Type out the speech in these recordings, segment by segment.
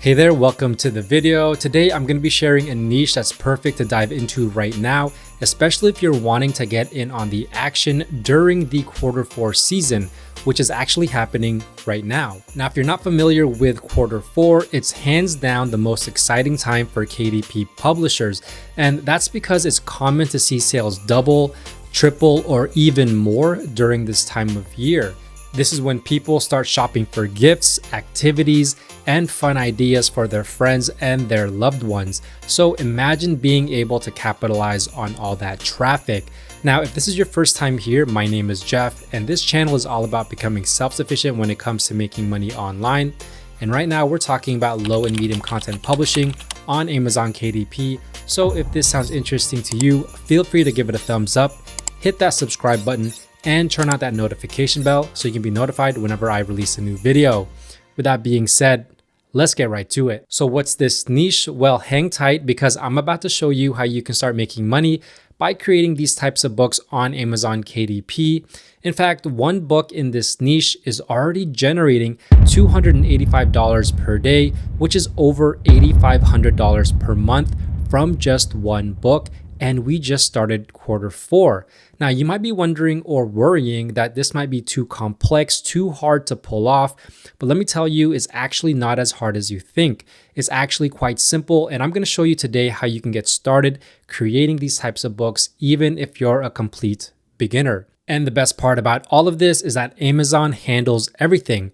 Hey there, welcome to the video. Today I'm going to be sharing a niche that's perfect to dive into right now, especially if you're wanting to get in on the action during the Q4 season, which is actually happening right now. Now, if you're not familiar with Q4, it's hands down the most exciting time for KDP publishers. And that's because it's common to see sales double, triple, or even more during this time of year. This is when people start shopping for gifts, activities, and fun ideas for their friends and their loved ones. So imagine being able to capitalize on all that traffic. Now, if this is your first time here, my name is Jeff, and this channel is all about becoming self-sufficient when it comes to making money online. And right now we're talking about low and medium content publishing on Amazon KDP. So if this sounds interesting to you, feel free to give it a thumbs up, hit that subscribe button, and turn on that notification bell so you can be notified whenever I release a new video. With that being said, let's get right to it. So what's this niche? Well, hang tight because I'm about to show you how you can start making money by creating these types of books on Amazon KDP. In fact, one book in this niche is already generating $285 per day, which is over $8,500 per month from just one book. And we just started Q4. Now, you might be wondering or worrying that this might be too complex, too hard to pull off, but let me tell you, it's actually not as hard as you think. It's actually quite simple, and I'm going to show you today how you can get started creating these types of books, even if you're a complete beginner. And the best part about all of this is that Amazon handles everything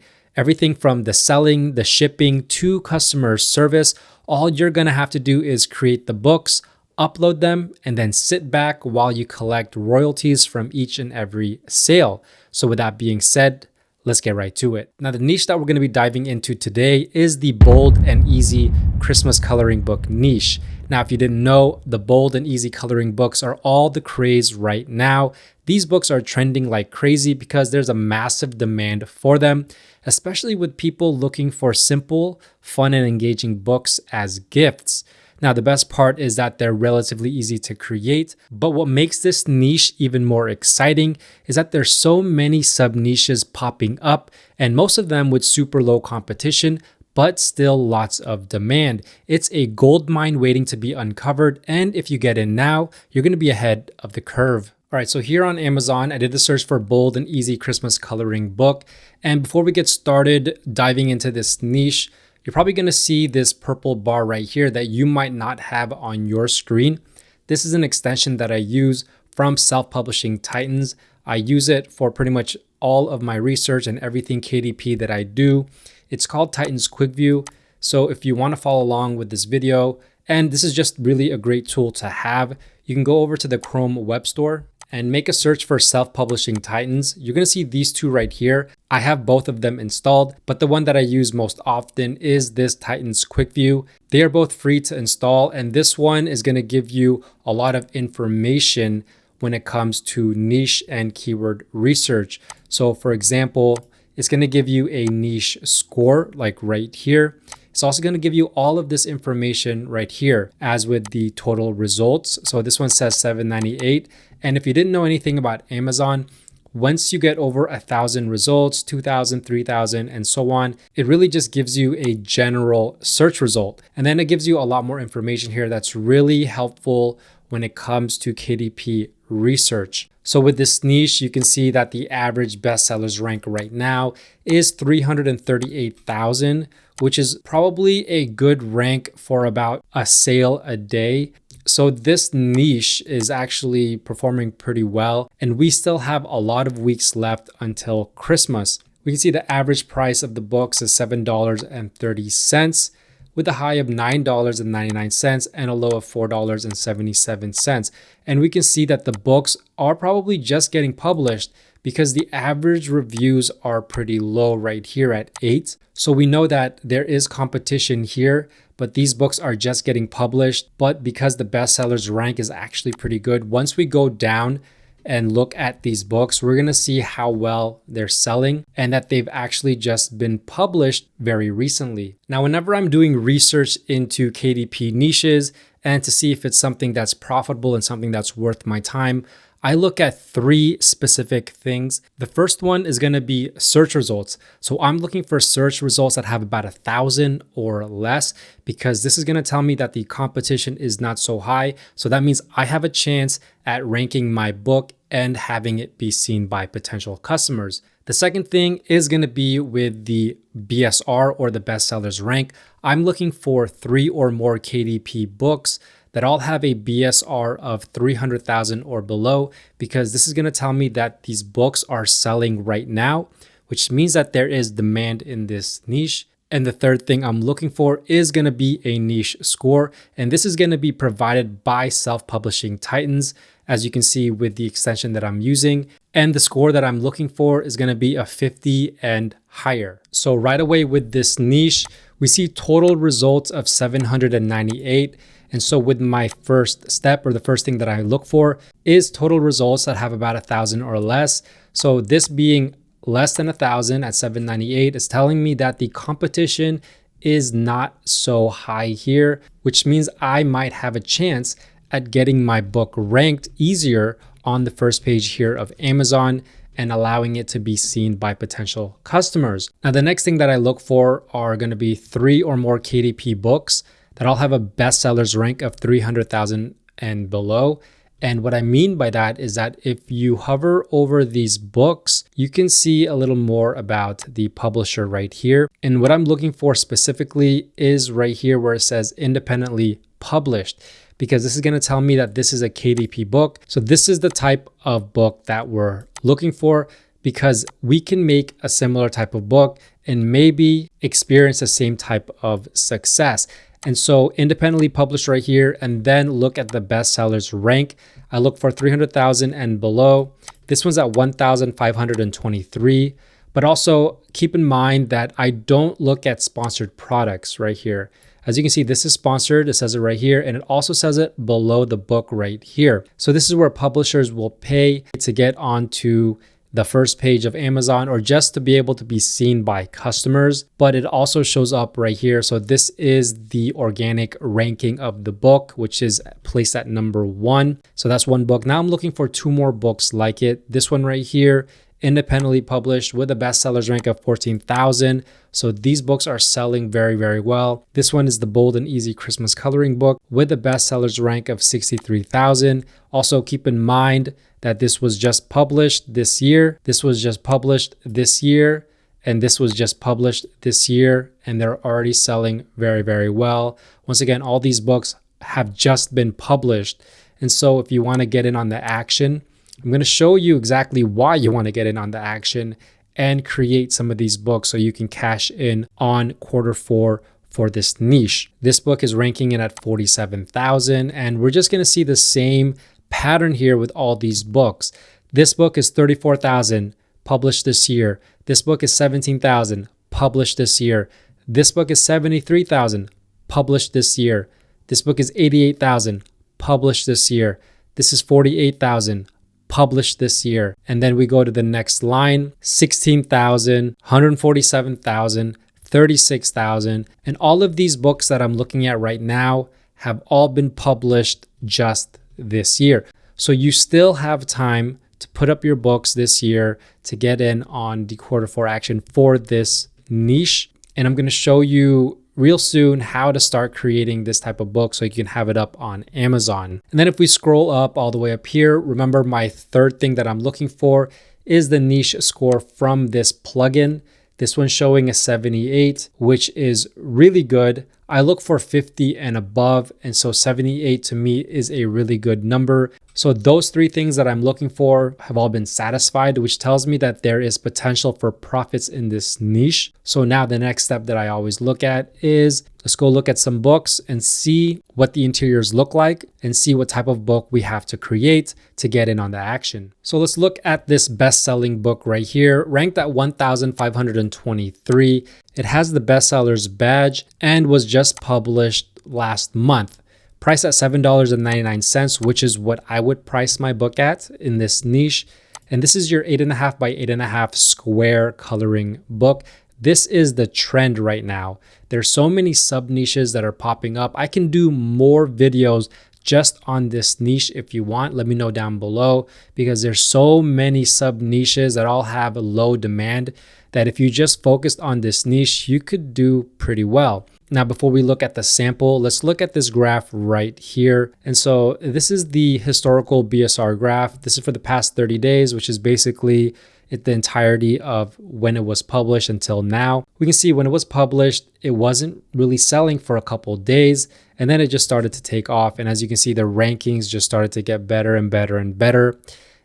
from the selling, the shipping, to customer service. All you're going to have to do is create the books, upload them, and then sit back while you collect royalties from each and every sale. So with that being said, let's get right to it. Now, the niche that we're going to be diving into today is the bold and easy Christmas coloring book niche. Now, if you didn't know, the bold and easy coloring books are all the craze right now. These books are trending like crazy because there's a massive demand for them, especially with people looking for simple, fun, and engaging books as gifts. Now, the best part is that they're relatively easy to create, but what makes this niche even more exciting is that there's so many sub-niches popping up, and most of them with super low competition, but still lots of demand. It's a gold mine waiting to be uncovered, and if you get in now, you're going to be ahead of the curve. All right, so here on Amazon, I did the search for bold and easy Christmas coloring book, and before we get started diving into this niche, you're probably going to see this purple bar right here that you might not have on your screen. This is an extension that I use from Self-Publishing Titans. I use it for pretty much all of my research and everything KDP that I do. It's called Titans Quick View. So if you want to follow along with this video, and this is just really a great tool to have, you can go over to the Chrome Web Store and make a search for Self-Publishing Titans. You're gonna see these two right here. I have both of them installed, but the one that I use most often is this Titans Quick View. They are both free to install, and this one is gonna give you a lot of information when it comes to niche and keyword research. So for example, it's gonna give you a niche score like right here. It's also going to give you all of this information right here, as with the total results. So this one says 798. And if you didn't know anything about Amazon, once you get over 1,000 results, 2,000, 3,000, and so on, it really just gives you a general search result. And then it gives you a lot more information here that's really helpful when it comes to KDP research. So with this niche, you can see that the average bestsellers rank right now is 338,000, which is probably a good rank for about a sale a day. So this niche is actually performing pretty well, and we still have a lot of weeks left until Christmas. We can see the average price of the books is $7.30, with a high of $9.99 and a low of $4.77. And we can see that the books are probably just getting published because the average reviews are pretty low right here at 8. So we know that there is competition here, but these books are just getting published. But because the bestsellers rank is actually pretty good, once we go down and look at these books, we're going to see how well they're selling and that they've actually just been published very recently. Now, whenever I'm doing research into KDP niches and to see if it's something that's profitable and something that's worth my time, I look at three specific things. The first one is going to be search results. So I'm looking for search results that have about 1,000 or less, because this is going to tell me that the competition is not so high. So that means I have a chance at ranking my book and having it be seen by potential customers. The second thing is going to be with the BSR, or the bestsellers rank. I'm looking for 3 or more KDP books that all have a BSR of 300,000 or below, because this is going to tell me that these books are selling right now, which means that there is demand in this niche. And the third thing I'm looking for is going to be a niche score. And this is going to be provided by self-publishing titans, as you can see with the extension that I'm using. And the score that I'm looking for is going to be a 50 and higher. So right away with this niche, we see total results of 798. And so with my first step, or the first thing that I look for, is total results that have about 1,000 or less. So this being less than 1,000 at 798 is telling me that the competition is not so high here, which means I might have a chance at getting my book ranked easier on the first page here of Amazon and allowing it to be seen by potential customers. Now, the next thing that I look for are going to be 3 or more KDP books that all have a bestsellers rank of 300,000 and below. And what I mean by that is that if you hover over these books, you can see a little more about the publisher right here. And what I'm looking for specifically is right here where it says independently published, because this is going to tell me that this is a KDP book. So this is the type of book that we're looking for, because we can make a similar type of book and maybe experience the same type of success. And so independently published right here, and then look at the bestsellers rank. I look for 300,000 and below. This one's at 1,523, but also keep in mind that I don't look at sponsored products right here. As you can see, this is sponsored, it says it right here, and it also says it below the book right here. So this is where publishers will pay to get onto the first page of Amazon, or just to be able to be seen by customers, but it also shows up right here. So this is the organic ranking of the book, which is placed at number 1. So that's one book. Now I'm looking for 2 more books like it. This one right here, independently published with a bestsellers rank of 14,000. So these books are selling very, very well. This one is the Bold and Easy Christmas Coloring Book with a bestsellers rank of 63,000. Also keep in mind that this was just published this year, this was just published this year, and this was just published this year, and they're already selling very, very well. Once again, all these books have just been published. And so if you want to get in on the action, I'm going to show you exactly why you want to get in on the action and create some of these books so you can cash in on Q4 for this niche. This book is ranking in at 47,000, and we're just going to see the same pattern here with all these books. This book is 34,000, published this year. This book is 17,000, published this year. This book is 73,000, published this year. This book is 88,000, published this year. This is 48,000, published this year. And then we go to the next line, 16,000, 147,000, 36,000. And all of these books that I'm looking at right now have all been published just this year. So you still have time to put up your books this year to get in on the Q4 action for this niche. And I'm going to show you real soon how to start creating this type of book so you can have it up on Amazon. And then if we scroll up all the way up here, remember my third thing that I'm looking for is the niche score from this plugin. This one's showing a 78, which is really good. I look for 50 and above, and so 78 to me is a really good number. So those 3 things that I'm looking for have all been satisfied, which tells me that there is potential for profits in this niche. So now the next step that I always look at is let's go look at some books and see what the interiors look like and see what type of book we have to create to get in on the action. So let's look at this best-selling book right here, ranked at 1,523. It has the bestsellers badge and was just published last month. Priced at $7.99, which is what I would price my book at in this niche. And this is your 8.5 by 8.5 square coloring book. This is the trend right now. There's so many sub niches that are popping up. I can do more videos just on this niche if you want. Let me know down below, because there's so many sub niches that all have a low demand that if you just focused on this niche, you could do pretty well. Now, before we look at the sample, let's look at this graph right here. And so this is the historical BSR graph. This is for the past 30 days, which is basically the entirety of when it was published until now. We can see when it was published, it wasn't really selling for a couple of days, and then it just started to take off. And as you can see, the rankings just started to get better and better and better.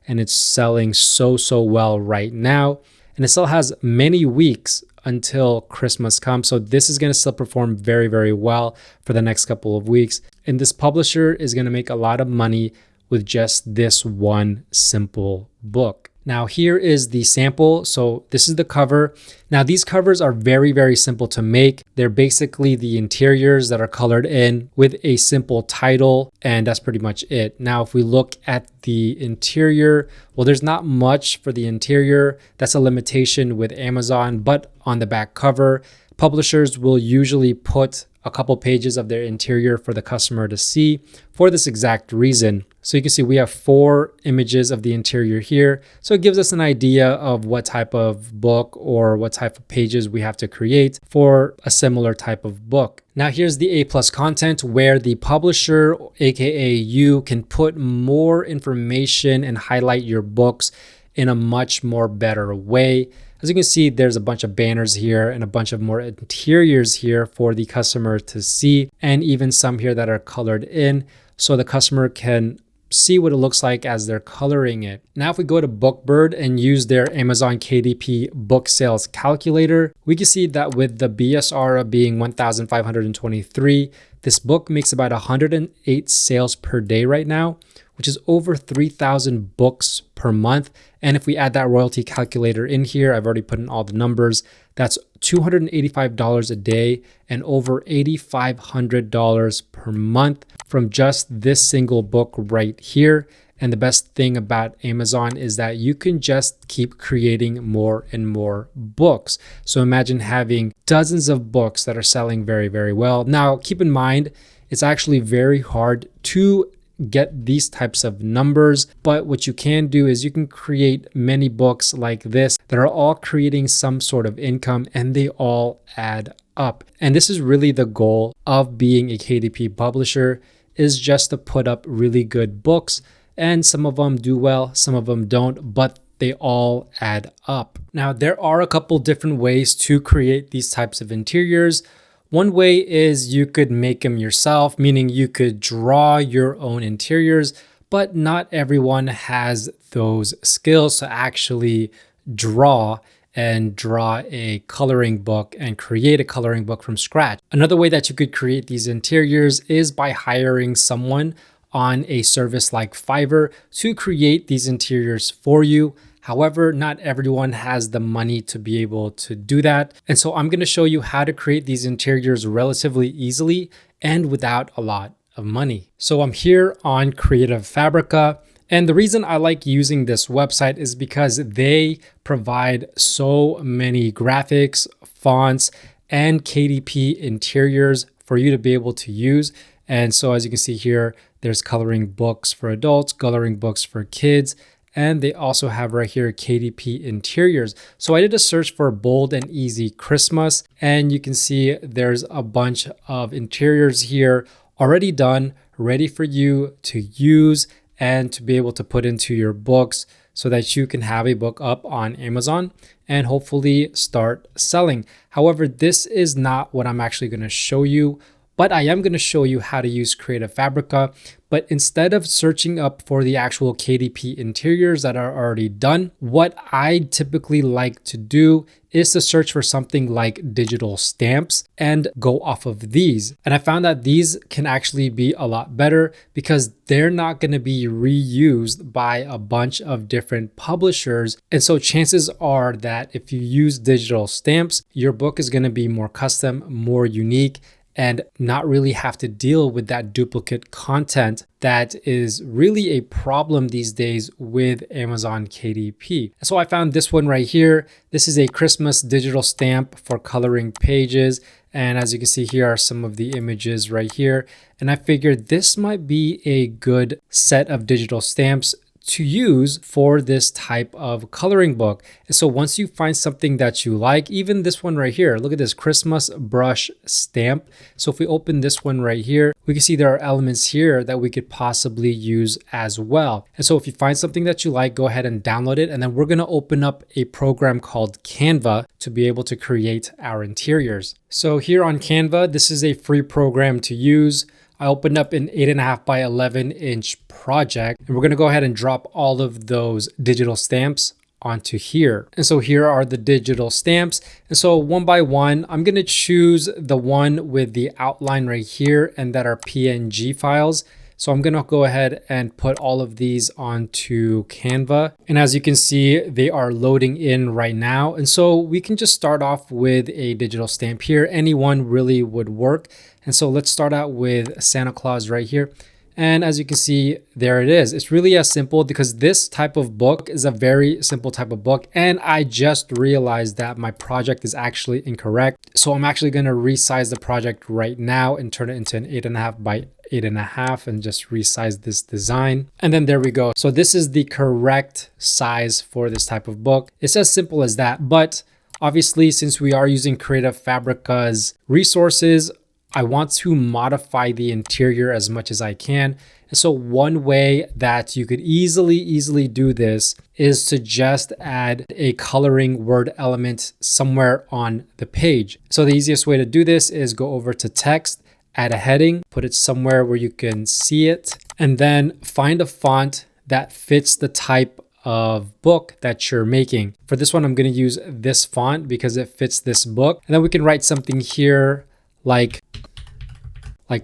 And it's selling so well right now. And it still has many weeks until Christmas comes. So this is going to still perform very well for the next couple of weeks. And this publisher is going to make a lot of money with just this one simple book. Now here is the sample. So this is the cover. Now these covers are very simple to make. They're basically the interiors that are colored in with a simple title, and that's pretty much it. Now if we look at the interior, well, there's not much for the interior. That's a limitation with Amazon, but on the back cover, publishers will usually put a couple pages of their interior for the customer to see for this exact reason. So you can see we have 4 images of the interior here. So it gives us an idea of what type of book or what type of pages we have to create for a similar type of book. Now here's the A+ content, where the publisher, aka you, can put more information and highlight your books in a much more better way. As you can see, there's a bunch of banners here and a bunch of more interiors here for the customer to see, and even some here that are colored in so the customer can see what it looks like as they're coloring it. Now, if we go to Bookbird and use their Amazon KDP book sales calculator, we can see that with the BSR being 1,523, this book makes about 108 sales per day right now, which is over 3,000 books per month. And if we add that royalty calculator in here, I've already put in all the numbers, that's $285 a day and over $8,500 per month from just this single book right here. And the best thing about Amazon is that you can just keep creating more and more books. So imagine having dozens of books that are selling very well. Now, keep in mind, it's actually very hard to get these types of numbers, but what you can do is you can create many books like this that are all creating some sort of income, and they all add up. And this is really the goal of being a KDP publisher, is just to put up really good books, and some of them do well, some of them don't, but they all add up. Now, there are a couple different ways to create these types of interiors. One way is you could make them yourself, meaning you could draw your own interiors, but not everyone has those skills to actually draw a coloring book and create a coloring book from scratch. Another way that you could create these interiors is by hiring someone on a service like Fiverr to create these interiors for you. However, not everyone has the money to be able to do that. And so I'm going to show you how to create these interiors relatively easily and without a lot of money. So I'm here on Creative Fabrica. And the reason I like using this website is because they provide so many graphics, fonts, and KDP interiors for you to be able to use. And so as you can see here, there's coloring books for adults, coloring books for kids, and they also have right here KDP interiors. So I did a search for bold and easy Christmas, and you can see there's a bunch of interiors here already done, ready for you to use and to be able to put into your books so that you can have a book up on Amazon and hopefully start selling. However, this is not what I'm actually going to show you, but I am going to show you how to use Creative Fabrica. But instead of searching up for the actual KDP interiors that are already done, what I typically like to do is to search for something like digital stamps and go off of these. And I found that these can actually be a lot better because they're not going to be reused by a bunch of different publishers. And so chances are that if you use digital stamps, your book is going to be more custom, more unique, and not really have to deal with that duplicate content that is really a problem these days with Amazon KDP. So I found this one right here. This is a Christmas digital stamp for coloring pages, And as you can see, here are some of the images right here. And I figured this might be a good set of digital stamps to use for this type of coloring book. And so once you find something that you like, even this one right here, look at this Christmas brush stamp. So if we open this one right here, we can see there are elements here that we could possibly use as well. And so if you find something that you like, go ahead and download it. And then we're going to open up a program called Canva to be able to create our interiors. So here on Canva, this is a free program to use. I opened up an 8.5 by 11 inch project, and we're going to go ahead and drop all of those digital stamps onto here. And so here are the digital stamps. And so one by one, I'm going to choose the one with the outline right here and that are PNG files. So I'm going to go ahead and put all of these onto Canva. And as you can see, they are loading in right now. And so we can just start off with a digital stamp here. Any one really would work. And so let's start out with Santa Claus right here. And as you can see, there it is. It's really as simple because this type of book is a very simple type of book. And I just realized that my project is actually incorrect. So I'm actually going to resize the project right now and turn it into an 8.5 by 8.5 and just resize this design. And then there we go. So this is the correct size for this type of book. It's as simple as that. But obviously, since we are using Creative Fabrica's resources, I want to modify the interior as much as I can. And so one way that you could easily do this is to just add a coloring word element somewhere on the page. So the easiest way to do this is go over to text, add a heading, put it somewhere where you can see it, and then find a font that fits the type of book that you're making. For this one, I'm going to use this font because it fits this book. And then we can write something here like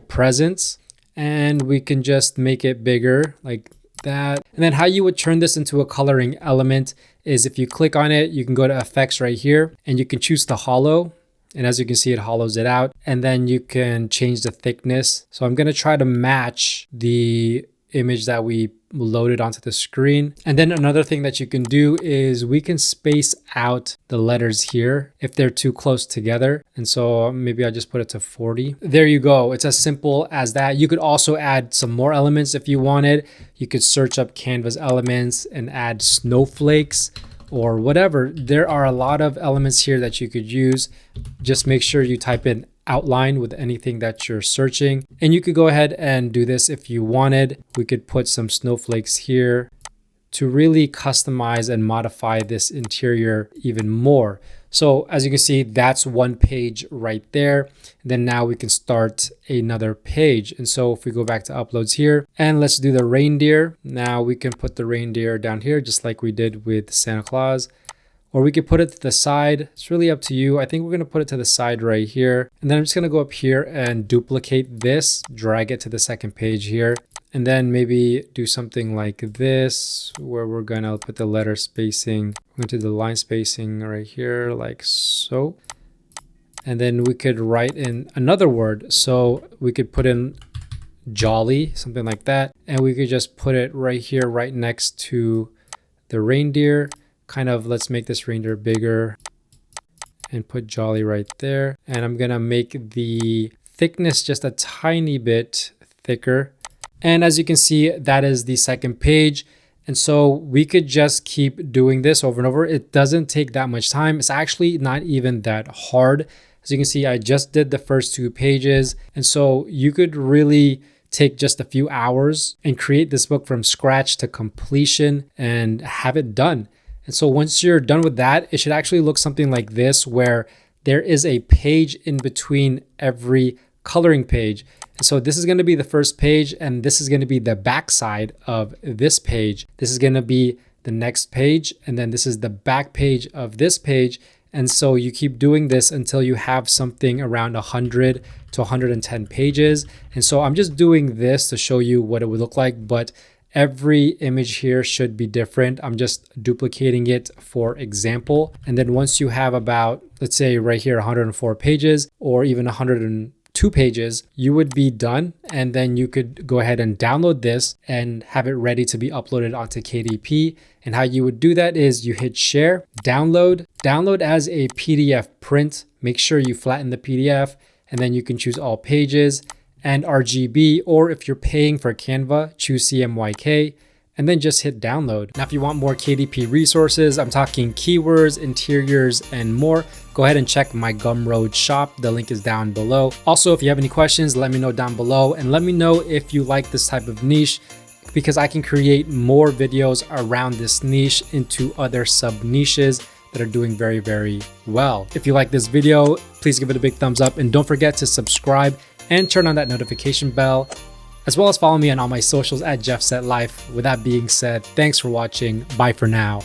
presents, and we can just make it bigger like that. And then how you would turn this into a coloring element is if you click on it, you can go to effects right here and you can choose the hollow. And as you can see, it hollows it out. And then you can change the thickness. So I'm going to try to match the image that we loaded onto the screen. And then another thing that you can do is we can space out the letters here if they're too close together. And so maybe I'll just put it to 40. There you go. It's as simple as that. You could also add some more elements if you wanted. You could search up Canva's elements and add snowflakes or whatever. There are a lot of elements here that you could use. Just make sure you type in outline with anything that you're searching. And you could go ahead and do this if you wanted. We could put some snowflakes here to really customize and modify this interior even more. So as you can see, that's one page right there. And then now we can start another page. And so if we go back to uploads here and let's do the reindeer. Now we can put the reindeer down here just like we did with Santa Claus. Or we could put it to the side. It's really up to you. I think we're going to put it to the side right here. And then I'm just going to go up here and duplicate this, drag it to the second page here. And then maybe do something like this, where we're going to put the letter spacing. We're going to do the line spacing right here, like so. And then we could write in another word. So we could put in jolly, something like that. And we could just put it right here, right next to the reindeer. Kind of, let's make this reindeer bigger and put jolly right there. And I'm gonna make the thickness just a tiny bit thicker. And as you can see, that is the second page. And so we could just keep doing this over and over. It doesn't take that much time. It's actually not even that hard. As you can see, I just did the first 2 pages. And so you could really take just a few hours and create this book from scratch to completion and have it done. And so once you're done with that, it should actually look something like this, where there is a page in between every coloring page. And so this is going to be the first page, and this is going to be the back side of this page. This is going to be the next page, and then this is the back page of this page. And so you keep doing this until you have something around 100 to 110 pages. And so I'm just doing this to show you what it would look like, but every image here should be different. I'm just duplicating it for example. And then once you have about, let's say right here, 104 pages or even 102 pages, you would be done. And then you could go ahead and download this and have it ready to be uploaded onto KDP. And how you would do that is you hit share, download, Download as a PDF print. Make sure you flatten the PDF, and then you can choose all pages and RGB, or if you're paying for Canva, choose CMYK, and then just hit download. Now, if you want more KDP resources, I'm talking keywords, interiors, and more, go ahead and check my Gumroad shop. The link is down below. Also, if you have any questions, let me know down below, and let me know if you like this type of niche, because I can create more videos around this niche into other sub niches that are doing very, very well. If you like this video, please give it a big thumbs up, and don't forget to subscribe and turn on that notification bell, as well as follow me on all my socials at JeffSetLife. With that being said, thanks for watching. Bye for now.